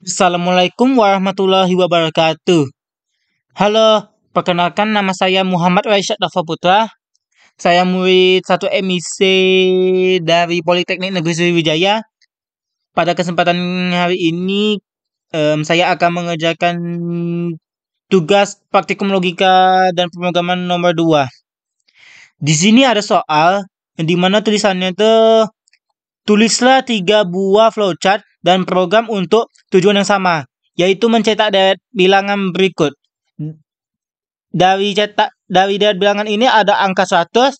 Assalamualaikum warahmatullahi wabarakatuh. Halo, perkenalkan nama saya Muhammad Raisyad Dava Putra. Saya murid 1 MIC dari Politeknik Negeri Sriwijaya. Pada kesempatan hari ini, saya akan mengerjakan tugas praktikum logika dan pemrograman nomor 2. Di sini ada soal di mana tulisannya itu tulislah 3 buah flowchart dan program untuk tujuan yang sama, yaitu mencetak bilangan berikut. Dari deret bilangan ini ada angka 100,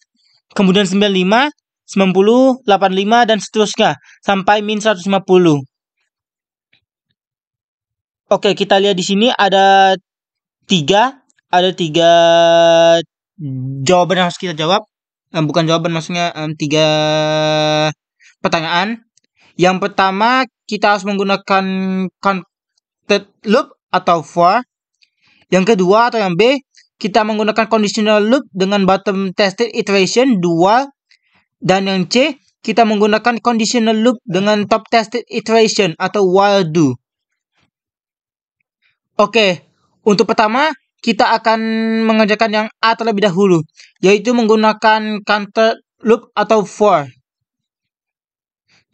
kemudian 95, 90, 85, dan seterusnya sampai min 150. Oke, kita lihat di sini ada tiga jawaban yang harus kita jawab. Bukan jawaban, maksudnya 3 pertanyaan. Yang pertama, kita harus menggunakan counted loop atau for. Yang kedua atau yang B, kita menggunakan conditional loop dengan bottom tested iteration 2. Dan yang C, kita menggunakan conditional loop dengan top tested iteration atau while do. Oke, untuk pertama, kita akan mengerjakan yang A terlebih dahulu, yaitu menggunakan counted loop atau for.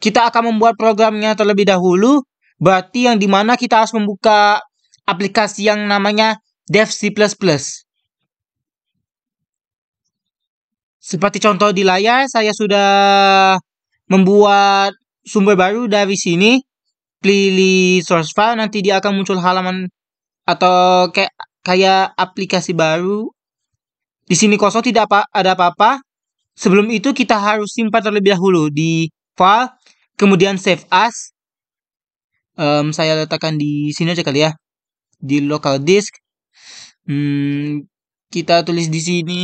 Kita akan membuat programnya terlebih dahulu, berarti yang dimana kita harus membuka aplikasi yang namanya Dev C++. Seperti contoh di layar, saya sudah membuat sumber baru dari sini. Pilih source file, nanti dia akan muncul halaman atau kayak aplikasi baru. Di sini kosong, tidak ada apa-apa. Sebelum itu kita harus simpan terlebih dahulu di file, kemudian save as. Saya letakkan di sini aja kali ya, di local disk. Kita tulis di sini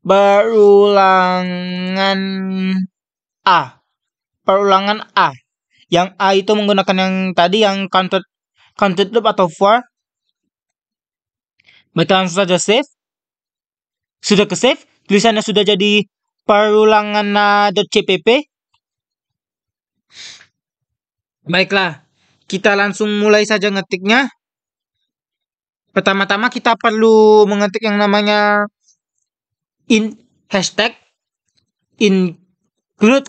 perulangan A. Yang A itu menggunakan yang tadi, yang counted loop atau for. Kita langsung saja save. Sudah ke save, tulisannya sudah jadi perulangan.cpp. Baiklah, kita langsung mulai saja ngetiknya. Pertama-tama kita perlu mengetik yang namanya hashtag include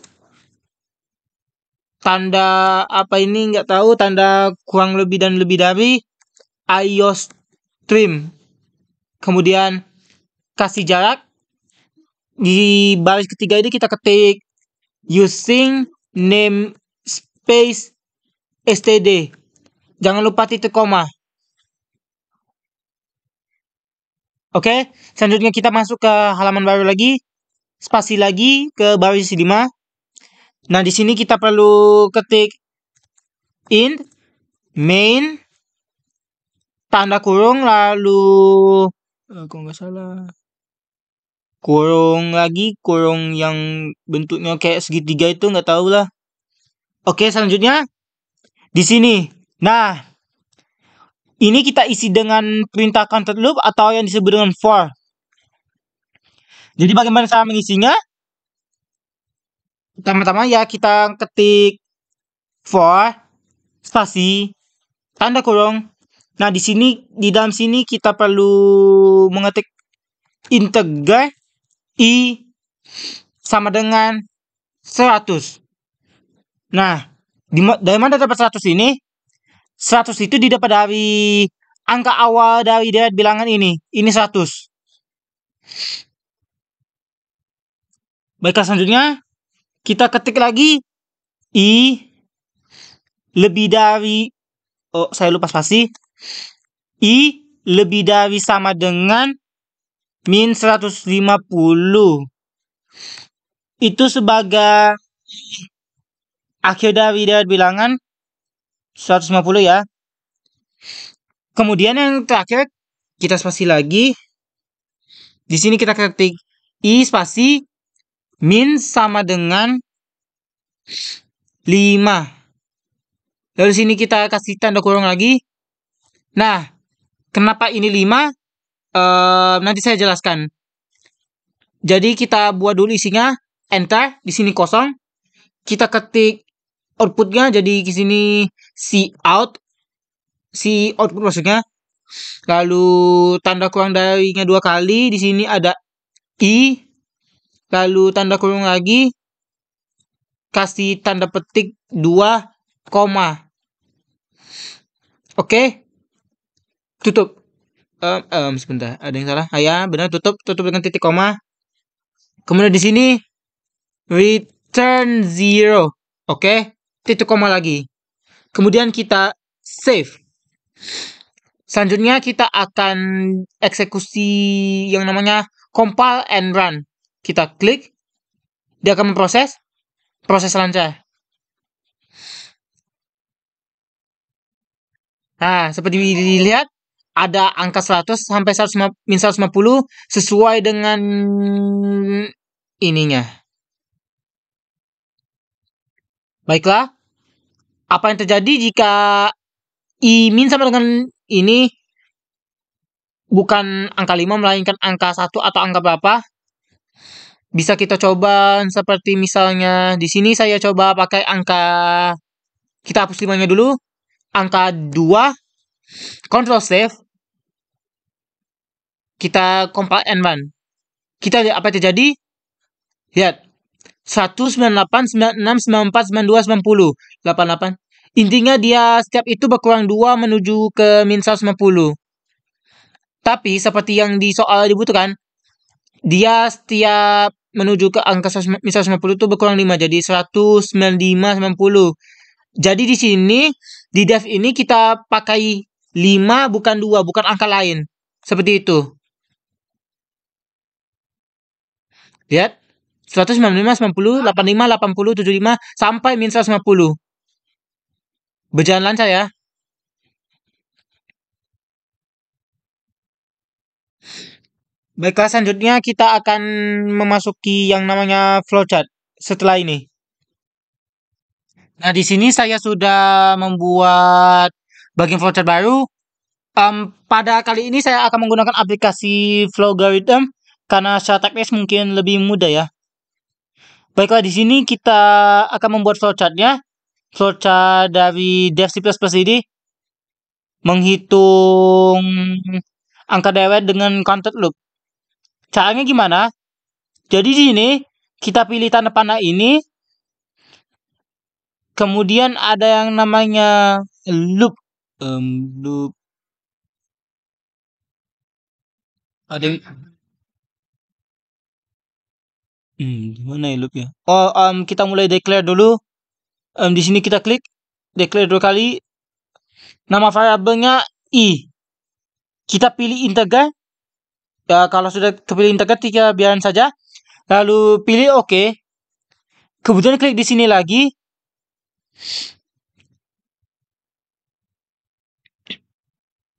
tanda apa ini nggak tahu, tanda kurang lebih dan lebih dari iostream. Kemudian kasih jarak. Di baris ketiga ini kita ketik using namespace std. Jangan lupa titik koma. Oke, selanjutnya kita masuk ke halaman baru lagi. Spasi lagi ke baris 5. Nah, di sini kita perlu ketik int main tanda kurung, lalu kalau nggak salah kurung lagi, kurung yang bentuknya kayak segitiga itu, nggak tahu lah. Oke, selanjutnya di sini. Nah, ini kita isi dengan perintah counted loop atau yang disebut dengan for. Jadi bagaimana cara mengisinya? Pertama-tama ya kita ketik for spasi tanda kurung. Nah, di sini, di dalam sini kita perlu mengetik integer i sama dengan 100. Nah, dari mana dapat 100 ini? 100 itu didapat dari angka awal dari deret bilangan ini. Ini 100. Baiklah, selanjutnya kita ketik lagi i lebih dari, saya lupa spasi. I lebih dari sama dengan min 150. Itu sebagai akhir dari deret bilangan 150 ya. Kemudian yang terakhir kita spasi lagi. Di sini kita ketik i spasi min sama dengan 5. Lalu sini kita kasih tanda kurung lagi. Nah, kenapa ini 5? Nanti saya jelaskan. Jadi kita buat dulu isinya, enter, di sini kosong. Kita ketik outputnya jadi di sini si output maksudnya. Lalu tanda kurang darinya 2 kali, di sini ada i, lalu tanda kurung lagi, kasih tanda petik 2, koma. Oke, tutup. Sebentar, ada yang salah. Ya, benar, tutup dengan titik koma. Kemudian di sini return 0. Oke, titik koma lagi. Kemudian kita save. Selanjutnya kita akan eksekusi yang namanya compile and run. Kita klik, dia akan memproses, proses lancar. Nah, seperti dilihat, ada angka 100 sampai 150 sesuai dengan ininya. Baiklah, apa yang terjadi jika i min sama dengan ini bukan angka 5 melainkan angka 1 atau angka berapa? Bisa kita coba seperti misalnya di sini saya coba pakai angka, kita hapus 5-nya dulu, angka 2, Ctrl save, kita compile and run. Kita lihat apa yang terjadi. Lihat, 198, 96, 94, 92, 90, 88. Intinya dia setiap itu berkurang 2 menuju ke min 150. Tapi seperti yang di soal dibutuhkan, dia setiap menuju ke angka min 150 itu berkurang 5, jadi 195, 90. Jadi di sini, di def ini kita pakai 5 bukan 2, bukan angka lain. Seperti itu. Lihat, 195, 90, 85, 80, 75, sampai min 150. Berjalan lancar ya. Baiklah, selanjutnya kita akan memasuki yang namanya flowchart setelah ini. Nah, di sini saya sudah membuat bagian flowchart baru. Pada kali ini saya akan menggunakan aplikasi Flowgarithm karena secara teknis mungkin lebih mudah ya. Baiklah, di sini kita akan membuat flowchartnya. Flowchart dari Dev C++ ini menghitung angka dewet dengan content loop. Caranya gimana? Jadi di sini kita pilih tanda panah ini, kemudian ada yang namanya loop. Loop. Ada gimana ya loop ya? Oh, kita mulai declare dulu. Di sini kita klik declare 2 kali. Nama variabelnya i. Kita pilih integer. Ya, kalau sudah kepilih integer, kita biarin saja. Lalu pilih OK. Kemudian klik di sini lagi.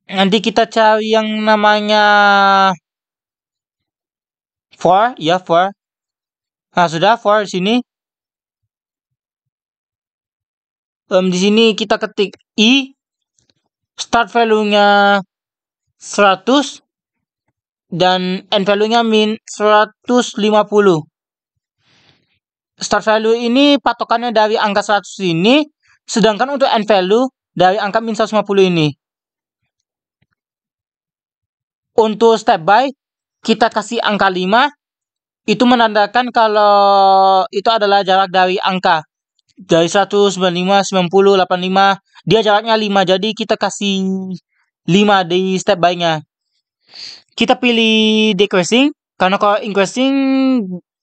Nanti kita cari yang namanya for, ya for. Nah, sudah for di sini. Di sini kita ketik i, start value-nya 100 dan end value-nya min 150. Start value ini patokannya dari angka 100 ini, sedangkan untuk end value dari angka min 150 ini. Untuk step by, kita kasih angka 5, itu menandakan kalau itu adalah jarak dari angka. Dari 195, 90, 85, dia jaraknya 5, jadi kita kasih 5 di step by-nya. Kita pilih decreasing, karena kalau increasing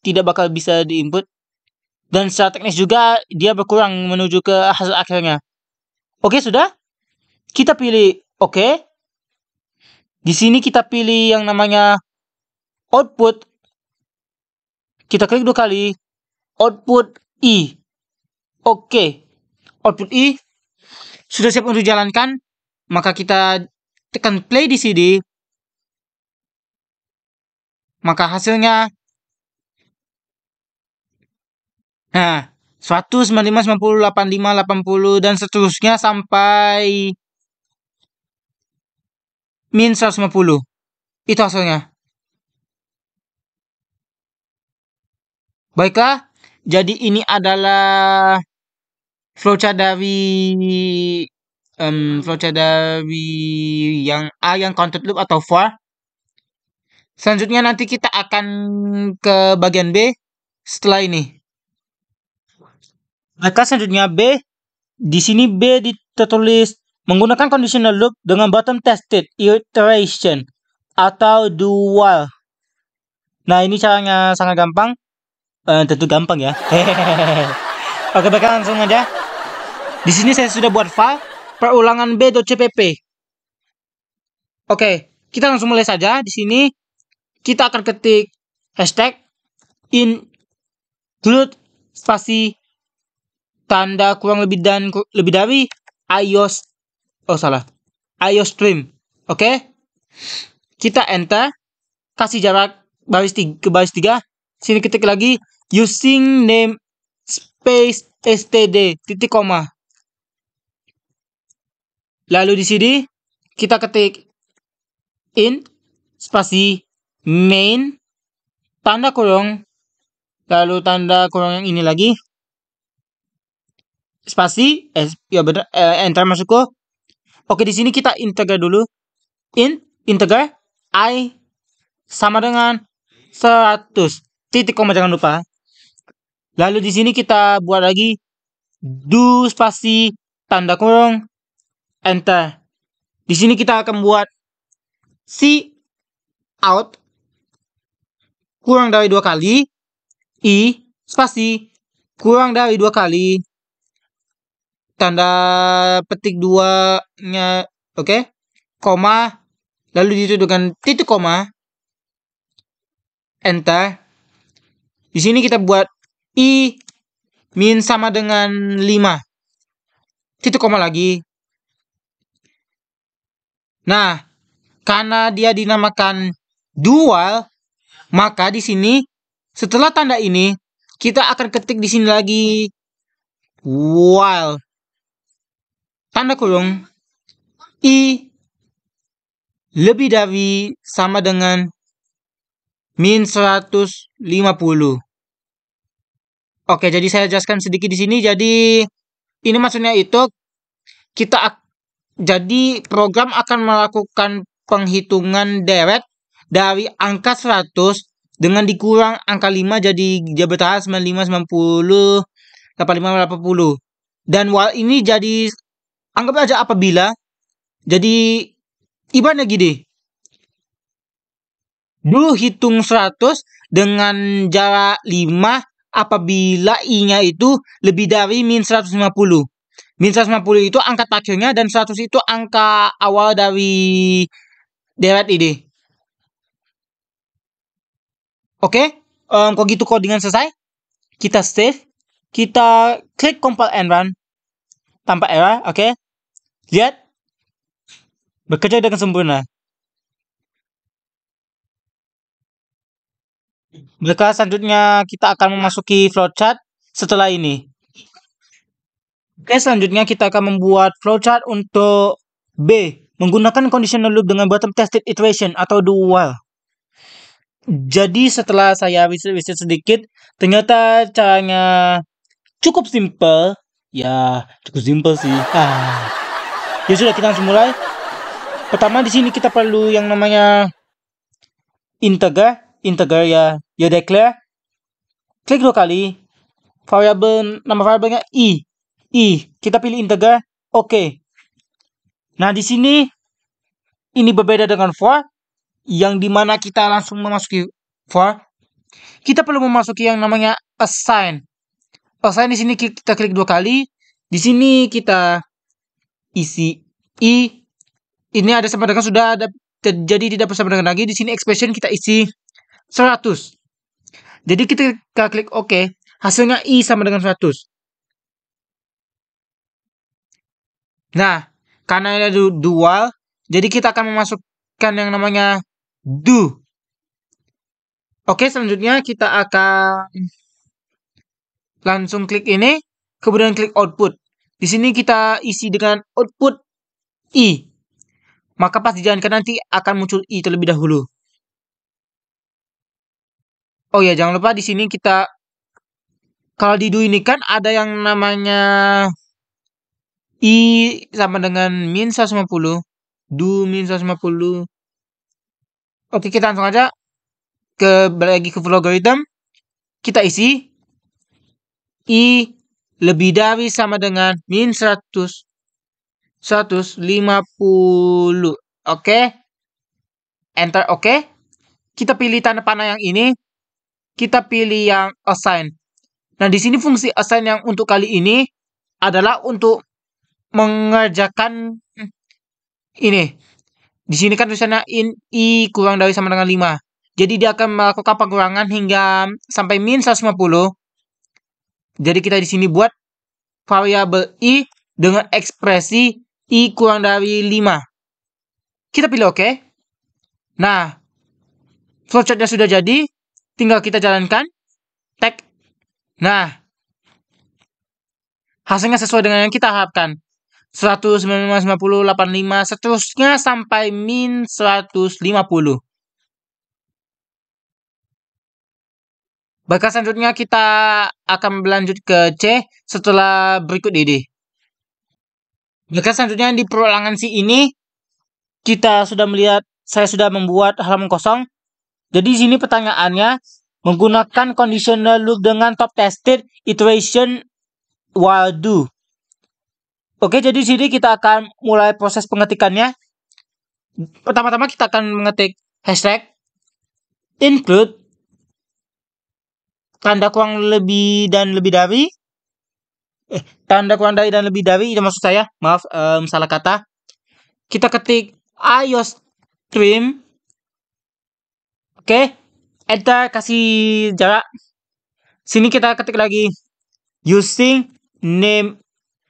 tidak bakal bisa diinput. Dan secara teknis juga dia berkurang menuju ke hasil akhirnya. Oke, sudah? Kita pilih OK. Di sini kita pilih yang namanya output. Kita klik 2 kali. Output i. Oke. Output i sudah siap untuk dijalankan. Maka kita tekan play di sini. Maka hasilnya, nah, 195, 90, 85, 80, dan seterusnya sampai min 150. Itu hasilnya. Baiklah, jadi ini adalah flowchart dari flowchart dari yang A yang counted loop atau for. Selanjutnya nanti kita akan ke bagian B setelah ini. Maka selanjutnya B, di sini B ditulis menggunakan conditional loop dengan bottom tested iteration atau do while. Nah, ini caranya sangat gampang. Tentu gampang ya. Oke, baik, langsung aja. Di sini saya sudah buat file perulangan b.cpp. Oke, kita langsung mulai saja. Di sini kita akan ketik hashtag include spasi tanda kurang lebih dan lebih dari iOS. Oh, salah. iOS stream. Oke. Kita enter. Kasih jarak ke baris 3. Sini ketik lagi using name space std titik koma. Lalu di sini kita ketik int spasi main tanda kurung, lalu tanda kurung yang ini lagi spasi ya benar, enter masukku. Oke, di sini kita integer dulu. Integer I sama dengan 100 titik koma, jangan lupa. Lalu di sini kita buat lagi do spasi tanda kurung enter. Di sini kita akan buat C out kurang dari 2 kali I spasi kurang dari 2 kali tanda petik 2-nya, oke, koma, lalu dituduhkan titik koma, enter. Di sini kita buat I min sama dengan 5 titik koma lagi. Nah, karena dia dinamakan dual, maka di sini setelah tanda ini kita akan ketik di sini lagi while tanda kurung I lebih dari sama dengan min 150. Oke, jadi saya jelaskan sedikit di sini. Jadi ini maksudnya itu jadi program akan melakukan penghitungan deret dari angka 100 dengan dikurang angka 5 jadi dia bertahan 95, 90, 85, 80. Dan while ini jadi anggap aja apabila. Jadi ibaratnya gini. Dulu hitung 100 dengan jarak 5 apabila I-nya itu lebih dari min 150. Min 150 itu angka akhirnya dan 100 itu angka awal dari deret ini. Oke, kalau gitu codingan selesai. Kita save. Kita klik compile and run. Tanpa error, oke. Lihat. Bekerja dengan sempurna. Maka selanjutnya kita akan memasuki flowchart setelah ini. Oke, selanjutnya kita akan membuat flowchart untuk B menggunakan conditional loop dengan bottom tested iteration atau do while. Jadi setelah saya riset sedikit, ternyata caranya cukup simple. Ya, cukup simple sih. Ya sudah, kita langsung mulai. Pertama di sini kita perlu yang namanya integer ya declare. Klik 2 kali. Nama variabelnya I. Kita pilih integer. Oke. Nah, di sini ini berbeda dengan for yang dimana kita langsung memasuki for. Kita perlu memasuki yang namanya assign. Assign di sini kita klik 2 kali. Di sini kita isi I. Ini ada sama dengan sudah ada, jadi tidak bersama dengan lagi. Di sini expression kita isi 100. Jadi kita klik OK. Hasilnya I sama dengan 100. Nah, karena ini dual, jadi kita akan memasukkan yang namanya do. Oke, selanjutnya kita akan langsung klik ini, kemudian klik output. Di sini kita isi dengan output I. Maka pas dijalankan nanti akan muncul I terlebih dahulu. Oh ya, jangan lupa di sini kita, kalau di do ini kan ada yang namanya I sama dengan min 150. Do min 150. Oke, kita langsung aja balik lagi ke logarithm. Kita isi I lebih dari sama dengan min 100. 150. Oke. Enter. Oke. Kita pilih tanda panah yang ini. Kita pilih yang assign. Nah, di sini fungsi assign yang untuk kali ini adalah untuk mengerjakan ini. Di sini kan tulisannya I kurang dari sama dengan 5. Jadi dia akan melakukan pengurangan hingga sampai min 150. Jadi kita di sini buat variabel I dengan ekspresi I kurang dari 5. Kita pilih OK. Nah, flowchartnya sudah jadi. Tinggal kita jalankan. Tag. Nah, hasilnya sesuai dengan yang kita harapkan. 195, 85, seterusnya sampai min 150. Baiklah, selanjutnya kita akan berlanjut ke C setelah berikut ini. Baiklah, selanjutnya di perulangan C ini, kita sudah melihat, saya sudah membuat halaman kosong. Jadi di sini pertanyaannya, menggunakan conditional loop dengan top tested iteration while do. Oke, jadi di sini kita akan mulai proses pengetikannya. Pertama-tama kita akan mengetik hashtag include tanda kurang lebih dan lebih dari. Tanda kurang dari dan lebih dari, itu maksud saya. Maaf, salah kata. Kita ketik iostream. Oke, enter, kasih jarak. Sini kita ketik lagi using name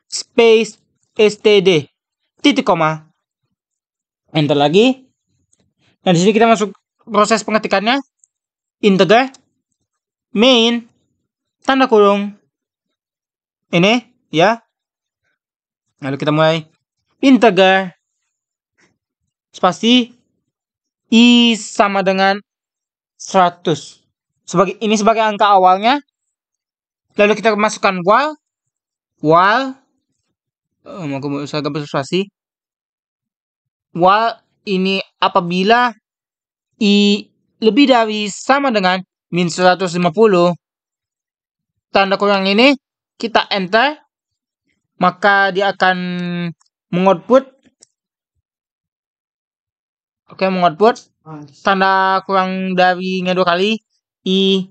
space std titik koma. Enter lagi. Nah, di sini kita masuk proses pengetikannya. Integer main tanda kurung ini ya. Lalu kita mulai integer spasi I sama dengan 100. Ini sebagai angka awalnya. Lalu kita masukkan while saya gambar spasi. While ini apabila I lebih dari sama dengan min 150. Tanda kurang ini kita enter, maka dia akan mengoutput. Oke, mengoutput tanda kurang darinya 2 kali, I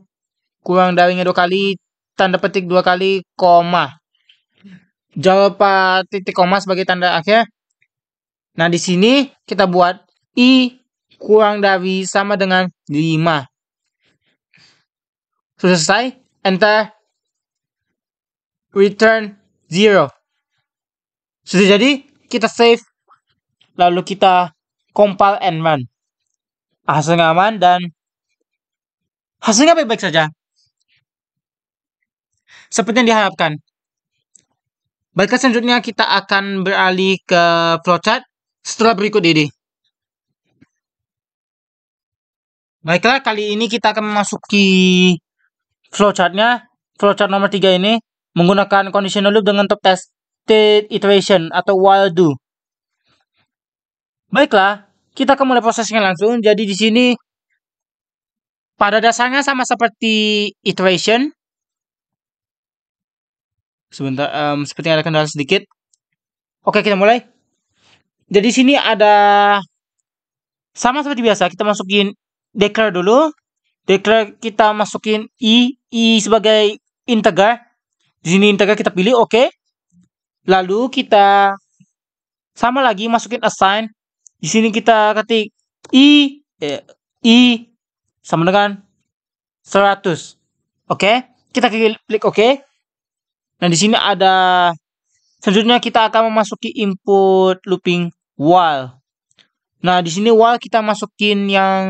kurang darinya 2 kali, tanda petik 2 kali, koma. Jawaban titik koma sebagai tanda akhir. Nah, di sini kita buat I kurang dari sama dengan 5. Sudah selesai, enter, return 0. Sudah jadi, kita save, lalu kita compile and run. Hasilnya aman dan hasilnya baik-baik saja, seperti yang diharapkan. Baiklah, selanjutnya kita akan beralih ke flowchart setelah berikut ini. Baiklah, kali ini kita akan memasuki flowchartnya. Flowchart nomor 3 ini menggunakan conditional loop dengan top tested iteration atau while do. Baiklah, kita akan mulai prosesnya langsung. Jadi di sini pada dasarnya sama seperti iteration. Sebentar, seperti ada kendala sedikit. Oke, kita mulai. Jadi di sini ada sama seperti biasa. Kita masukin declare dulu. Declare kita masukin I sebagai integer. Di sini integer kita pilih, oke. Lalu kita sama lagi masukin assign. Di sini kita ketik I sama dengan 100. Oke, kita klik oke. Nah, di sini ada selanjutnya kita akan memasuki input looping while. Nah, di sini while kita masukin yang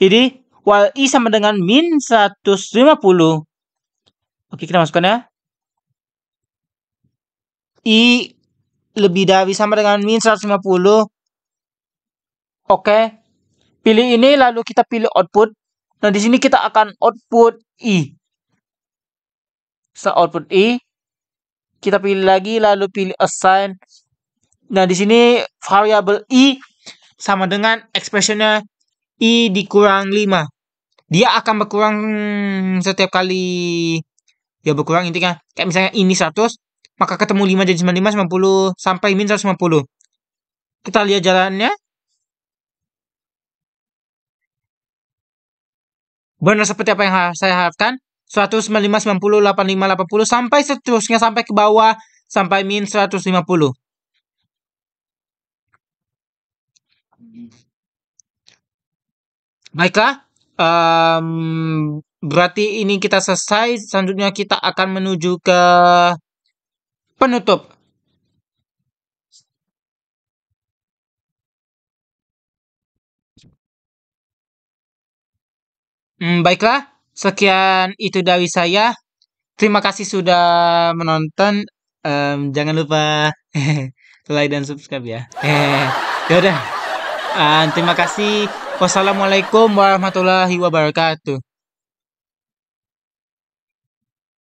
ini, while I sama dengan min 150. Oke, kita masukkan ya. I lebih dari sama dengan min 150. Oke. Pilih ini lalu kita pilih output. Nah, di sini kita akan output I. Setelah output I, Kita pilih lagi, lalu pilih assign. Nah, di sini variabel i sama dengan expressionnya i dikurang 5. Dia akan berkurang setiap kali ya berkurang intinya. Kayak misalnya ini 100, maka ketemu 5 jadi 95, 90 sampai min 150. Kita lihat jalannya. Benar seperti apa yang saya harapkan. 195, 90, 85, 80 sampai seterusnya sampai ke bawah sampai min 150. Baiklah, berarti ini kita selesai. Selanjutnya kita akan menuju ke penutup. Baiklah, sekian itu dari saya. Terima kasih sudah menonton. Jangan lupa like dan subscribe ya. Yaudah. Terima kasih. Wassalamualaikum warahmatullahi wabarakatuh.